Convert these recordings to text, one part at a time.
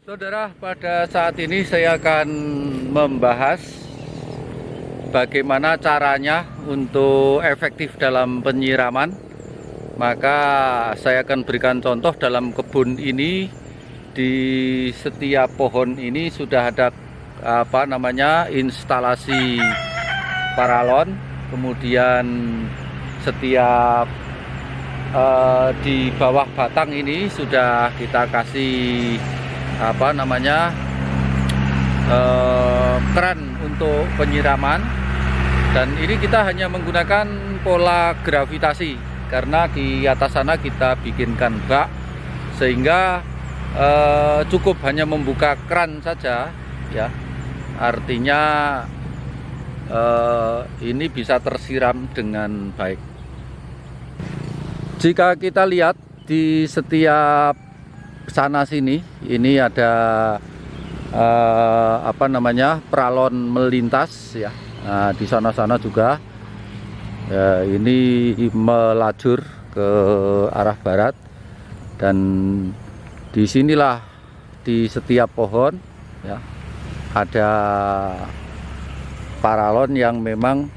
Saudara, pada saat ini saya akan membahas bagaimana caranya untuk efektif dalam penyiraman. Maka saya akan berikan contoh dalam kebun ini. Di setiap pohon ini sudah ada instalasi paralon. Kemudian setiap di bawah batang ini sudah kita kasih keran untuk penyiraman, dan ini kita hanya menggunakan pola gravitasi karena di atas sana kita bikinkan bak sehingga cukup hanya membuka keran saja ya, artinya ini bisa tersiram dengan baik. Jika kita lihat di setiap sana sini, ini ada peralon melintas ya. Nah, di sana-sana juga ini melajur ke arah barat, dan disinilah di setiap pohon ya ada paralon yang memang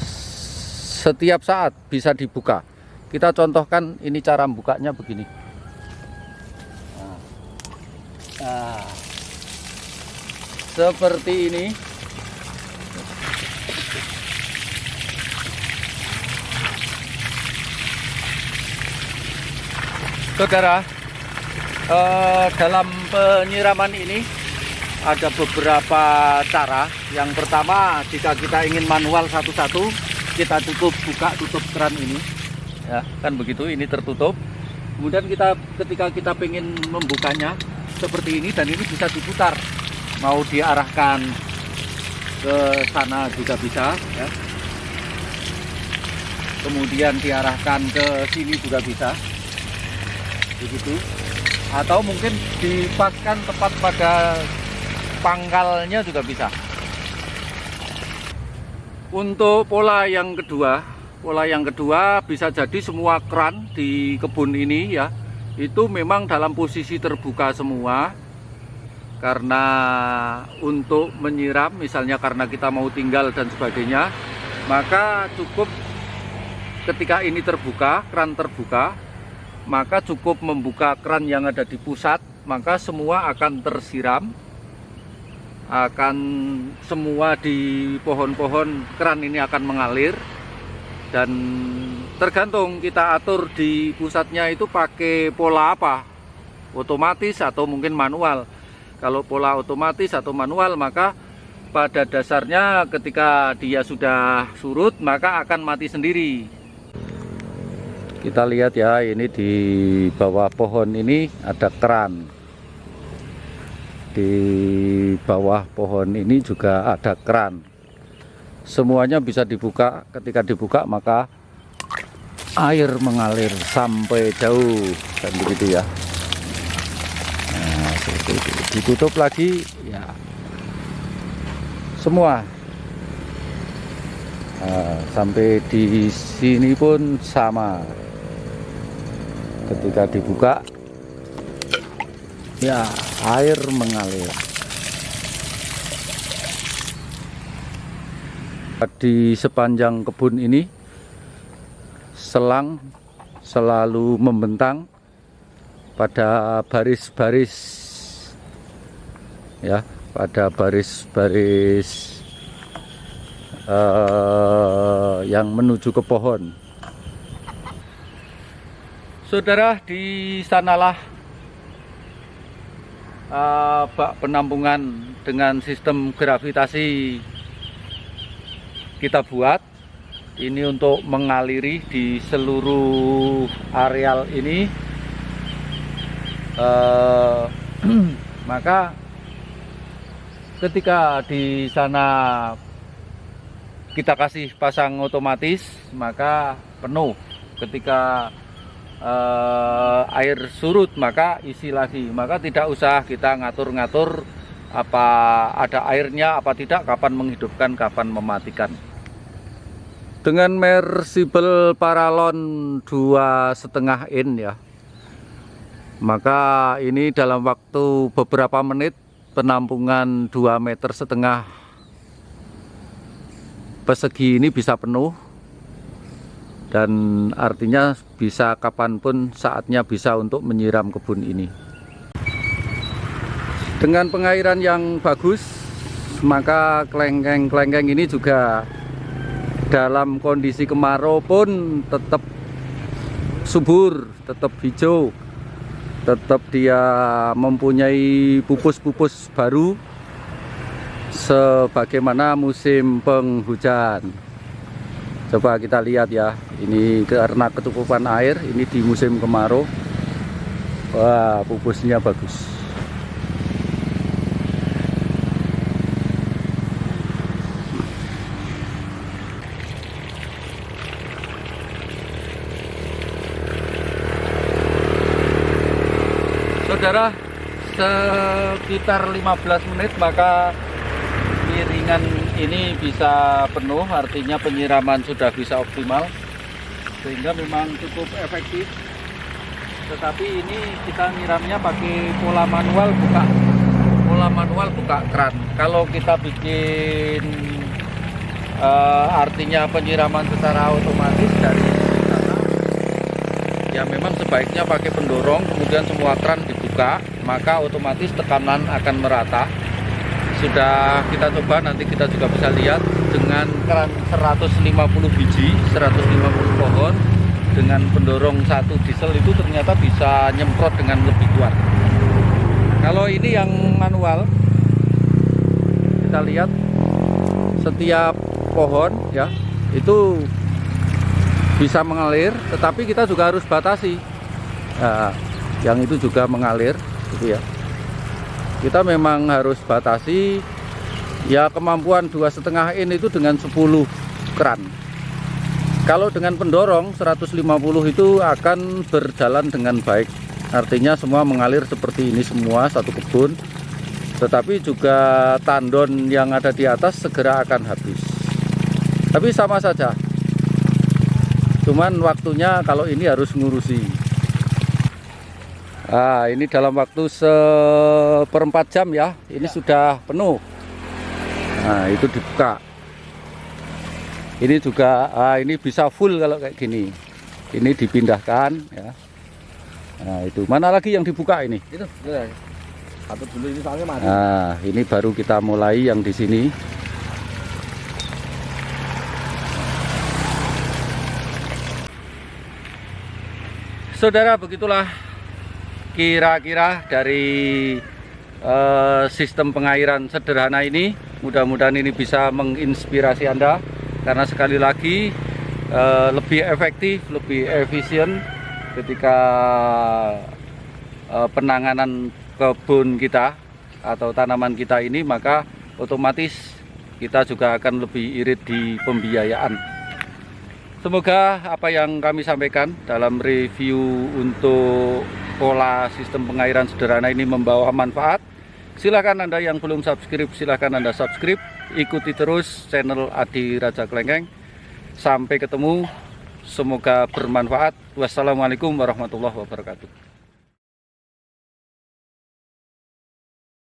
setiap saat bisa dibuka. Kita contohkan, ini cara bukanya begini. Nah, seperti ini. Saudara, dalam penyiraman ini ada beberapa cara. Yang pertama, jika kita ingin manual satu-satu, kita buka tutup keran ini ya, kan begitu, ini tertutup. Kemudian ketika kita ingin membukanya seperti ini, dan ini bisa diputar, mau diarahkan ke sana juga bisa ya, kemudian diarahkan ke sini juga bisa begitu, atau mungkin dipaskan tepat pada pangkalnya juga bisa. Untuk pola yang kedua bisa jadi semua keran di kebun ini ya, itu memang dalam posisi terbuka semua, karena untuk menyiram misalnya karena kita mau tinggal dan sebagainya, maka cukup ketika ini terbuka, keran terbuka, maka cukup membuka keran yang ada di pusat, maka semua akan tersiram, akan semua di pohon-pohon keran ini akan mengalir. Dan tergantung kita atur di pusatnya itu pakai pola apa, otomatis atau mungkin manual. Kalau pola otomatis atau manual, maka pada dasarnya ketika dia sudah surut maka akan mati sendiri. Kita lihat ya, ini di bawah pohon ini ada keran, di bawah pohon ini juga ada keran. Semuanya bisa dibuka. Ketika dibuka maka air mengalir sampai jauh, dan begitu ya. Nah, seperti itu. Ditutup lagi ya, semua. Nah, sampai di sini pun sama. Ketika dibuka ya, air mengalir. Di sepanjang kebun ini selang selalu membentang pada baris-baris ya, pada baris-baris yang menuju ke pohon. Saudara, di sanalah bak penampungan dengan sistem gravitasi kita buat. Ini untuk mengaliri di seluruh areal ini. Maka ketika di sana kita kasih pasang otomatis, maka penuh. Ketika air surut maka isi lagi, maka tidak usah kita ngatur-ngatur apa ada airnya apa tidak, kapan menghidupkan, kapan mematikan. Dengan mer paralon 2,5 in ya, Maka ini dalam waktu beberapa menit penampungan 2,5 meter persegi ini bisa penuh, dan artinya bisa kapanpun saatnya bisa untuk menyiram kebun ini. Dengan pengairan yang bagus, maka kelengkeng-kelengkeng ini juga dalam kondisi kemarau pun tetap subur, tetap hijau, tetap dia mempunyai pupus-pupus baru sebagaimana musim penghujan. Coba kita lihat ya, ini karena kecukupan air, ini di musim kemarau. Wah, pupusnya bagus. Saudara, sekitar 15 menit maka piringan ini bisa penuh, artinya penyiraman sudah bisa optimal, sehingga memang cukup efektif. Tetapi ini kita nyiramnya pakai pola manual buka keran. Kalau kita bikin artinya penyiraman secara otomatis dari sana, ya memang sebaiknya pakai pendorong, kemudian semua keran dibuka, maka otomatis tekanan akan merata. Sudah kita coba, nanti kita juga bisa lihat dengan keran 150 biji, 150 pohon dengan pendorong 1 diesel itu ternyata bisa nyemprot dengan lebih kuat. Kalau ini yang manual, kita lihat setiap pohon ya itu bisa mengalir, tetapi kita juga harus batasi. Nah, yang itu juga mengalir gitu ya. Kita memang harus batasi ya, kemampuan 2,5 in itu dengan 10 keran. Kalau dengan pendorong 150 itu akan berjalan dengan baik, artinya semua mengalir seperti ini semua satu kebun, tetapi juga tandon yang ada di atas segera akan habis. Tapi sama saja, cuman waktunya kalau ini harus ngurusi. Nah, ini dalam waktu 1/4 jam ya, ini sudah penuh. Nah, itu dibuka. Ini juga, ini bisa full kalau kayak gini. Ini dipindahkan ya. Nah, itu mana lagi yang dibuka ini? Itu, ya. Satu dulu ini soalnya mati. Nah, ini baru kita mulai yang di sini. Saudara, begitulah kira-kira dari sistem pengairan sederhana ini. Mudah-mudahan ini bisa menginspirasi Anda, karena sekali lagi lebih efektif, lebih efisien ketika penanganan kebun kita atau tanaman kita ini, maka otomatis kita juga akan lebih irit di pembiayaan. Semoga apa yang kami sampaikan dalam review untuk pola sistem pengairan sederhana ini membawa manfaat. Silakan Anda yang belum subscribe, silakan Anda subscribe. Ikuti terus channel Adi Raja Kelengkeng. Sampai ketemu, semoga bermanfaat. Wassalamualaikum warahmatullahi wabarakatuh.